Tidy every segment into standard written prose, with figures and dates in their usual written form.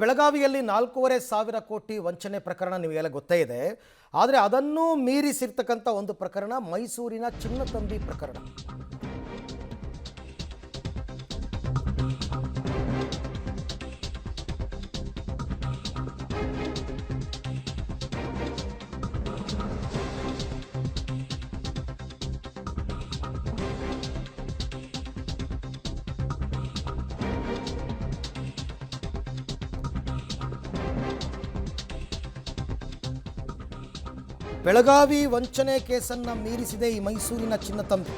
ಬೆಳಗಾವಿಯಲ್ಲಿ 4,500 ಕೋಟಿ ವಂಚನೆ ಪ್ರಕರಣ ನಿಮಗೆಲ್ಲ ಗೊತ್ತೇ ಇದೆ. ಆದರೆ ಅದನ್ನು ಮೀರಿಸಿರ್ತಕ್ಕಂಥ ಒಂದು ಪ್ರಕರಣ ಮೈಸೂರಿನ ಚಿನ್ನತಂಬಿ ಪ್ರಕರಣ. ಬೆಳಗಾವಿ ವಂಚನೆ ಕೇಸನ್ನು ಮೀರಿಸಿದೆ ಈ ಮೈಸೂರಿನ ಚಿನ್ನತಂಬಿ.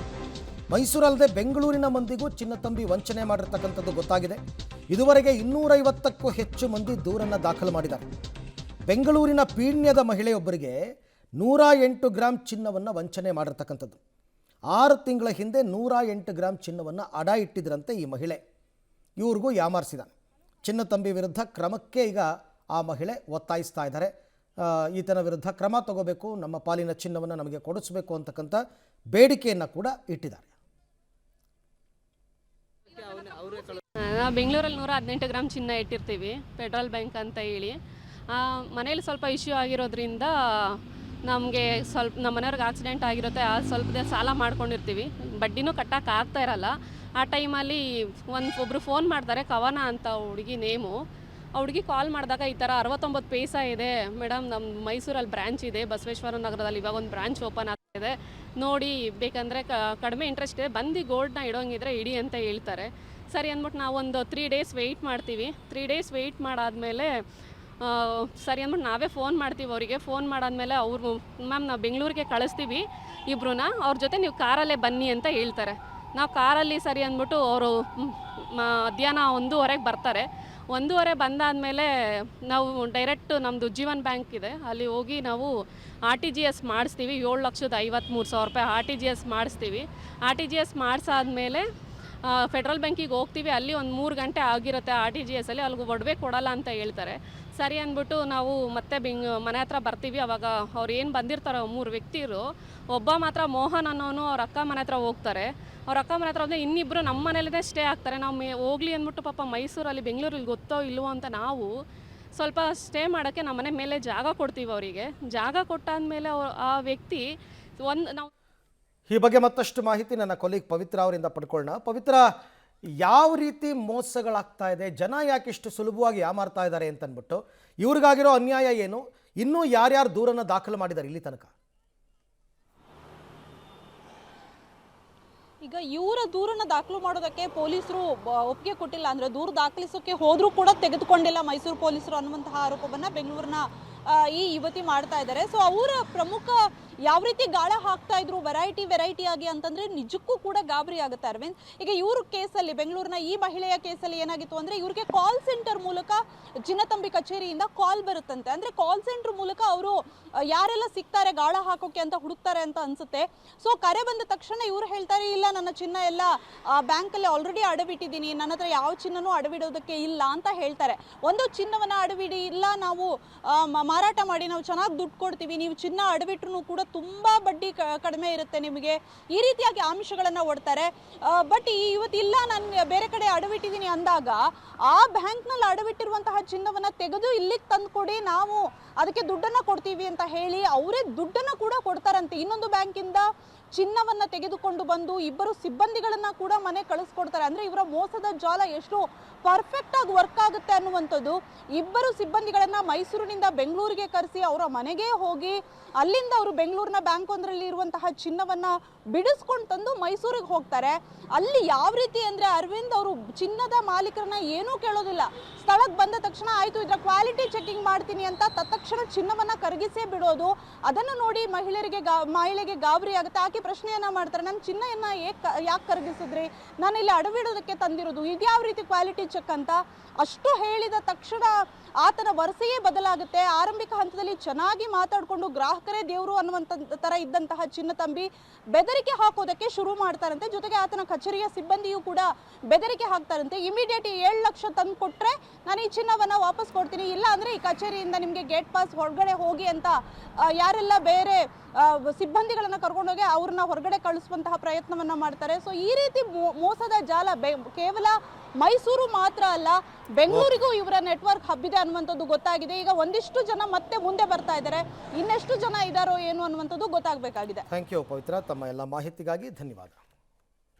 ಮೈಸೂರಲ್ಲದೆ ಬೆಂಗಳೂರಿನ ಮಂದಿಗೂ ಚಿನ್ನತಂಬಿ ವಂಚನೆ ಮಾಡಿರ್ತಕ್ಕಂಥದ್ದು ಗೊತ್ತಾಗಿದೆ. ಇದುವರೆಗೆ 250ಕ್ಕೂ ಹೆಚ್ಚು ಮಂದಿ ದೂರನ್ನು ದಾಖಲು ಮಾಡಿದ್ದಾರೆ. ಬೆಂಗಳೂರಿನ ಪೀಣ್ಯದ ಮಹಿಳೆಯೊಬ್ಬರಿಗೆ 108 ಗ್ರಾಂ ಚಿನ್ನವನ್ನು ವಂಚನೆ ಮಾಡಿರ್ತಕ್ಕಂಥದ್ದು. 6 ತಿಂಗಳ ಹಿಂದೆ 108 ಗ್ರಾಂ ಚಿನ್ನವನ್ನು ಅಡ ಇಟ್ಟಿದ್ರಂತೆ ಈ ಮಹಿಳೆ. ಇವ್ರಿಗೂ ಯಾಮಾರಿಸಿದಾನೆ. ಚಿನ್ನತಂಬಿ ವಿರುದ್ಧ ಕ್ರಮಕ್ಕೆ ಈಗ ಆ ಮಹಿಳೆ ಒತ್ತಾಯಿಸ್ತಾ ಇದ್ದಾರೆ. ಈತನ ವಿರುದ್ಧ ಕ್ರಮ ತಗೋಬೇಕು, ನಮ್ಮ ಪಾಲಿನ ಚಿನ್ನವನ್ನು ನಮಗೆ ಕೊಡಿಸಬೇಕು ಅಂತಕ್ಕಂಥ ಬೇಡಿಕೆಯನ್ನು ಕೂಡ ಇಟ್ಟಿದ್ದಾರೆ. ಬೆಂಗಳೂರಲ್ಲಿ 118 ಗ್ರಾಮ್ ಚಿನ್ನ ಇಟ್ಟಿರ್ತೀವಿ, ಫೆಡ್ರಲ್ ಬ್ಯಾಂಕ್ ಅಂತ ಹೇಳಿ. ಮನೇಲಿ ಸ್ವಲ್ಪ ಇಶ್ಯೂ ಆಗಿರೋದ್ರಿಂದ ನಮಗೆ ಸ್ವಲ್ಪ ನಮ್ಮ ಮನೆಯವ್ರಿಗೆ ಆಕ್ಸಿಡೆಂಟ್ ಆಗಿರುತ್ತೆ, ಸ್ವಲ್ಪ ಸಾಲ ಮಾಡ್ಕೊಂಡಿರ್ತೀವಿ, ಬಡ್ಡಿನೂ ಕಟ್ಟಕ್ಕೆ ಆಗ್ತಾ ಇರಲ್ಲ. ಆ ಟೈಮಲ್ಲಿ ಒಬ್ಬರು ಫೋನ್ ಮಾಡ್ತಾರೆ, ಕವನ ಅಂತ ಹುಡುಗಿ ನೇಮು. ಆ ಹುಡುಗಿ ಕಾಲ್ ಮಾಡಿದಾಗ ಈ ಥರ 69 ಪೈಸಾ ಇದೆ ಮೇಡಮ್, ನಮ್ಮ ಮೈಸೂರಲ್ಲಿ ಬ್ರ್ಯಾಂಚ್ ಇದೆ, ಬಸವೇಶ್ವರ ನಗರದಲ್ಲಿ ಇವಾಗ ಒಂದು ಬ್ರ್ಯಾಂಚ್ ಓಪನ್ ಆಗ್ತಾಯಿದೆ, ನೋಡಿ ಬೇಕಂದರೆ ಕಡಿಮೆ ಇಂಟ್ರೆಸ್ಟ್ ಇದೆ, ಬಂದು ಗೋಲ್ಡ್ನ ಇಡೋಂಗಿದ್ರೆ ಇಡಿ ಅಂತ ಹೇಳ್ತಾರೆ. ಸರಿ ಅಂದ್ಬಿಟ್ಟು ನಾವು ಒಂದು 3 ಡೇಸ್ ವೆಯ್ಟ್ ಮಾಡ್ತೀವಿ. 3 ಡೇಸ್ ವೆಯ್ಟ್ ಮಾಡಾದಮೇಲೆ ಸರಿ ಅಂದ್ಬಿಟ್ಟು ನಾವೇ ಫೋನ್ ಮಾಡ್ತೀವಿ ಅವರಿಗೆ. ಫೋನ್ ಮಾಡಾದ್ಮೇಲೆ ಅವರು ಮ್ಯಾಮ್ ನಾವು ಬೆಂಗಳೂರಿಗೆ ಕಳಿಸ್ತೀವಿ ಇಬ್ಬರನ್ನ, ಅವ್ರ ಜೊತೆ ನೀವು ಕಾರಲ್ಲೇ ಬನ್ನಿ ಅಂತ ಹೇಳ್ತಾರೆ. ನಾವು ಕಾರಲ್ಲಿ ಸರಿ ಅಂದ್ಬಿಟ್ಟು ಅವರು ಮಧ್ಯಾಹ್ನ 1:15 ಬರ್ತಾರೆ. 1:15 ಬಂದಾದಮೇಲೆ ನಾವು ಡೈರೆಕ್ಟ್ ನಮ್ಮದು ಜೀವನ್ ಬ್ಯಾಂಕ್ ಇದೆ, ಅಲ್ಲಿ ಹೋಗಿ ನಾವು RTGS ಮಾಡಿಸ್ತೀವಿ. 7,53,000 ರೂಪಾಯಿ RTGS ಮಾಡಿಸ್ತೀವಿ. RTGS ಮಾಡಿಸಾದ್ಮೇಲೆ ಫೆಡ್ರಲ್ ಬ್ಯಾಂಕಿಗೆ ಹೋಗ್ತೀವಿ. ಅಲ್ಲಿ ಒಂದು 3 ಗಂಟೆ ಆಗಿರುತ್ತೆ RTGSಲ್ಲಿ, ಅಲ್ಲಿಗೆ ಒಡವೆ ಕೊಡಲ್ಲ ಅಂತ ಹೇಳ್ತಾರೆ. ಸರಿ ಅಂದ್ಬಿಟ್ಟು ನಾವು ಮತ್ತೆ ಮನೆ ಹತ್ರ ಬರ್ತೀವಿ. ಅವಾಗ ಅವ್ರು ಏನು ಬಂದಿರ್ತಾರೋ 3 ವ್ಯಕ್ತಿರು, ಒಬ್ಬ ಮಾತ್ರ ಮೋಹನ್ ಅನ್ನೋನು ಅವ್ರ ಅಕ್ಕ ಮನೆ ಹತ್ರ ಹೋಗ್ತಾರೆ. ಅವ್ರ ಅಕ್ಕ ಮನೆ ಹತ್ರ ಅಂದರೆ ಇನ್ನಿಬ್ಬರು ನಮ್ಮ ಮನೇಲಿದೆ ಸ್ಟೇ ಆಗ್ತಾರೆ. ನಾವು ಹೋಗ್ಲಿ ಅಂದ್ಬಿಟ್ಟು ಪಾಪ ಮೈಸೂರಲ್ಲಿ ಬೆಂಗಳೂರಲ್ಲಿ ಗೊತ್ತೋ ಇಲ್ವೋ ಅಂತ ನಾವು ಸ್ವಲ್ಪ ಸ್ಟೇ ಮಾಡೋಕ್ಕೆ ನಮ್ಮ ಮನೆ ಮೇಲೆ ಜಾಗ ಕೊಡ್ತೀವಿ ಅವರಿಗೆ. ಜಾಗ ಕೊಟ್ಟಾದ್ಮೇಲೆ ಆ ವ್ಯಕ್ತಿ ನಾವು ಈ ಬಗ್ಗೆ ಮತ್ತಷ್ಟು ಮಾಹಿತಿ ನನ್ನ ಕೊಲೀಗ್ ಪವಿತ್ರ ಅವರಿಂದ ಪಡ್ಕೊಳ್ಳೋಣ. ಪವಿತ್ರ, ಯಾವ ರೀತಿ ಮೋಸಗಳಾಗ್ತಾ ಇದೆ, ಜನ ಯಾಕಿಷ್ಟು ಸುಲಭವಾಗಿ ಯಾಮಾರ್ತಾ ಇದ್ದಾರೆ ಅಂತಂದ್ಬಿಟ್ಟು, ಇವ್ರಿಗಾಗಿರೋ ಅನ್ಯಾಯ ಏನು, ಇನ್ನೂ ಯಾರ್ಯಾರು ದೂರನ್ನು ದಾಖಲು ಮಾಡಿದ್ದಾರೆ ಇಲ್ಲಿ ತನಕ? ಈಗ ಇವರ ದೂರನ್ನು ದಾಖಲು ಮಾಡೋದಕ್ಕೆ ಪೊಲೀಸರು ಒಪ್ಪಿಗೆ ಕೊಟ್ಟಿಲ್ಲ, ಅಂದರೆ ದೂರು ದಾಖಲಿಸೋಕೆ ಹೋದರೂ ಕೂಡ ತೆಗೆದುಕೊಂಡಿಲ್ಲ ಮೈಸೂರು ಪೊಲೀಸರು ಅನ್ನುವಂತಹ ಆರೋಪವನ್ನು ಬೆಂಗಳೂರಿನ ಈ ಯುವತಿ ಮಾಡ್ತಾ ಇದ್ದಾರೆ. ಸೊ ಅವರ ಪ್ರಮುಖ ಯಾವ ರೀತಿ ಗಾಳ ಹಾಕ್ತಾ ಇದ್ರು ವೆರೈಟಿ ಆಗಿ ಅಂತಂದ್ರೆ ನಿಜಕ್ಕೂ ಕೂಡ ಗಾಬರಿ ಆಗುತ್ತೆ ಅರವಿಂದ್. ಈಗ ಇವ್ರ ಕೇಸಲ್ಲಿ, ಬೆಂಗಳೂರಿನ ಈ ಮಹಿಳೆಯ ಕೇಸಲ್ಲಿ ಏನಾಗಿತ್ತು ಅಂದ್ರೆ, ಇವ್ರಿಗೆ ಕಾಲ್ ಸೆಂಟರ್ ಮೂಲಕ ಚಿನ್ನತಂಬಿ ಕಚೇರಿಯಿಂದ ಕಾಲ್ ಬರುತ್ತಂತೆ. ಅಂದ್ರೆ ಕಾಲ್ ಸೆಂಟರ್ ಮೂಲಕ ಅವರು ಯಾರೆಲ್ಲ ಸಿಗ್ತಾರೆ ಗಾಳ ಹಾಕೋಕೆ ಅಂತ ಹುಡುಕ್ತಾರೆ ಅಂತ ಅನ್ಸುತ್ತೆ. ಸೊ ಕರೆ ಬಂದ ತಕ್ಷಣ ಇವ್ರು ಹೇಳ್ತಾರೆ, ಇಲ್ಲ ನನ್ನ ಚಿನ್ನ ಎಲ್ಲ ಬ್ಯಾಂಕಲ್ಲಿ ಆಲ್ರೆಡಿ ಅಡವಿಟ್ಟಿದ್ದೀನಿ, ನನ್ನ ಹತ್ರ ಯಾವ ಚಿನ್ನನೂ ಅಡವಿಡೋದಕ್ಕೆ ಇಲ್ಲ ಅಂತ ಹೇಳ್ತಾರೆ. ಒಂದು ಚಿನ್ನವನ್ನ ಅಡವಿಡಿ ಇಲ್ಲ, ನಾವು ಮಾರಾಟ ಮಾಡಿ ನಾವು ಚೆನ್ನಾಗಿ ದುಡ್ಡು ಕೊಡ್ತೀವಿ, ನೀವು ಚಿನ್ನ ಅಡವಿಟ್ರು ಕೂಡ ತುಂಬಾ ಬಡ್ಡಿ ಕಡಿಮೆ ಇರುತ್ತೆ ನಿಮಗೆ, ಈ ರೀತಿಯಾಗಿ ಆಮಿಷಗಳನ್ನ ಒಡ್ತಾರೆ. ಬಟ್ ಈ ಯುವತಿ ಇಲ್ಲ, ನಾನು ಬೇರೆ ಕಡೆ ಅಡವಿಟ್ಟಿದ್ದೀನಿ ಅಂದಾಗ ಆ ಬ್ಯಾಂಕ್ನಲ್ಲಿ ಅಡವಿಟ್ಟಿರುವಂತಹ ಚಿನ್ನವನ್ನ ತೆಗೆದು ಇಲ್ಲಿಗೆ ತಂದು ಕೊಡಿ, ನಾವು ಅದಕ್ಕೆ ದುಡ್ಡನ್ನ ಕೊಡ್ತೀವಿ ಅಂತ ಹೇಳಿ ಅವರೇ ದುಡ್ಡನ್ನ ಕೂಡ ಕೊಡ್ತಾರಂತೆ. ಇನ್ನೊಂದು ಬ್ಯಾಂಕಿಂದ ಚಿನ್ನವನ್ನ ತೆಗೆದುಕೊಂಡು ಬಂದು ಇಬ್ಬರು ಸಿಬ್ಬಂದಿಗಳನ್ನ ಕೂಡ ಮನೆ ಕಳಿಸ್ಕೊಡ್ತಾರೆ. ಅಂದ್ರೆ ಇವರ ಮೋಸದ ಜಾಲ ಎಷ್ಟು ಪರ್ಫೆಕ್ಟ್ ಆಗಿ ವರ್ಕ್ ಆಗುತ್ತೆ ಅನ್ನುವಂಥದ್ದು. ಇಬ್ಬರು ಸಿಬ್ಬಂದಿಗಳನ್ನ ಮೈಸೂರಿನಿಂದ ಬೆಂಗಳೂರಿಗೆ ಕರೆಸಿ ಅವರ ಮನೆಗೆ ಹೋಗಿ ಅಲ್ಲಿಂದ ಅವರು ಬೆಂಗಳೂರಿನ ಬ್ಯಾಂಕ್ ಒಂದರಲ್ಲಿ ಇರುವಂತಹ ಚಿನ್ನವನ್ನ ಬಿಡಿಸ್ಕೊಂಡು ತಂದು ಮೈಸೂರಿಗೆ ಹೋಗ್ತಾರೆ. ಅಲ್ಲಿ ಯಾವ ರೀತಿ ಅಂದ್ರೆ ಅರವಿಂದ್, ಅವರು ಚಿನ್ನದ ಮಾಲೀಕರನ್ನ ಏನೂ ಕೇಳೋದಿಲ್ಲ. ಸ್ಥಳಕ್ಕೆ ಬಂದ ತಕ್ಷಣ ಆಯ್ತು ಇದರ ಕ್ವಾಲಿಟಿ ಚೆಕಿಂಗ್ ಮಾಡ್ತೀನಿ ಅಂತ ತತ್ಕ್ಷಣ ಚಿನ್ನವನ್ನ ಕರಗಿಸೇ ಬಿಡೋದು. ಅದನ್ನು ನೋಡಿ ಮಹಿಳೆಗೆ ಗಾಬರಿ ಆಗುತ್ತೆ. ಆಕೆ ಪ್ರಶ್ನೆಯನ್ನ ಮಾಡ್ತಾರೆ, ನನ್ನ ಚಿನ್ನವನ್ನ ಯಾಕೆ ಕರಗಿಸಿದ್ರಿ, ನಾನು ಇಲ್ಲಿ ಅಡವಿಡೋದಕ್ಕೆ ತಂದಿರೋದು, ಇದ್ಯಾವ ರೀತಿ ಕ್ವಾಲಿಟಿ ಚೆಕ್ ಅಂತ. ಅಷ್ಟು ಹೇಳಿದ ತಕ್ಷಣ ಆತನ ವರಸೆಯೇ ಬದಲಾಗುತ್ತೆ. ಆರಂಭಿಕ ಹಂತದಲ್ಲಿ ಚೆನ್ನಾಗಿ ಮಾತಾಡಿಕೊಂಡು ಗ್ರಾಹಕರೇ ದೇವರು ಅನ್ನುವಂಥ ತರ ಇದ್ದಂತಹ ಚಿನ್ನತಂಬಿ ಬೆದರಿಕೆ ಹಾಕೋದಕ್ಕೆ ಶುರು ಮಾಡ್ತಾರಂತೆ. ಜೊತೆಗೆ ಆತನ ಕಚೇರಿಯ ಸಿಬ್ಬಂದಿಯೂ ಕೂಡ ಬೆದರಿಕೆ ಹಾಕ್ತಾರಂತೆ. ಇಮಿಡಿಯೇಟ್ 7 ಲಕ್ಷ ತಂದು ಕೊಟ್ರೆ ನಾನು ಈ ಚಿನ್ನವನ್ನ ವಾಪಸ್ ಕೊಡ್ತೀನಿ, ಇಲ್ಲ ಅಂದ್ರೆ ಈ ಕಚೇರಿಯಿಂದ ನಿಮಗೆ ಗೇಟ್ ಪಾಸ್ ಹೊರಗಡೆ ಹೋಗಿ ಅಂತ ಯಾರೆಲ್ಲ ಬೇರೆ ಸಿಬ್ಬಂದಿಗಳನ್ನ ಕರ್ಕೊಂಡೋಗಿ ಅವರ ಇವ್ರನ್ನ ಹೊರಗಡೆ ಕಳಿಸುವಂತಹ ಪ್ರಯತ್ನವನ್ನ ಮಾಡ್ತಾರೆ. ಸೊ ಈ ರೀತಿ ಮೋಸದ ಜಾಲ ಕೇವಲ ಮೈಸೂರು ಮಾತ್ರ ಅಲ್ಲ, ಬೆಂಗಳೂರಿಗೂ ಇವರ ನೆಟ್ವರ್ಕ್ ಹಬ್ಬಿದೆ ಅನ್ನುವಂಥದ್ದು ಗೊತ್ತಾಗಿದೆ. ಈಗ ಒಂದಿಷ್ಟು ಜನ ಮತ್ತೆ ಮುಂದೆ ಬರ್ತಾ ಇದ್ದಾರೆ, ಇನ್ನೆಷ್ಟು ಜನ ಇದ್ದಾರೋ ಏನು ಅನ್ನುವಂಥದ್ದು ಗೊತ್ತಾಗಬೇಕಾಗಿದೆ. ಥ್ಯಾಂಕ್ ಯು ಪವಿತ್ರ, ತಮ್ಮ ಎಲ್ಲ ಮಾಹಿತಿಗಾಗಿ ಧನ್ಯವಾದ.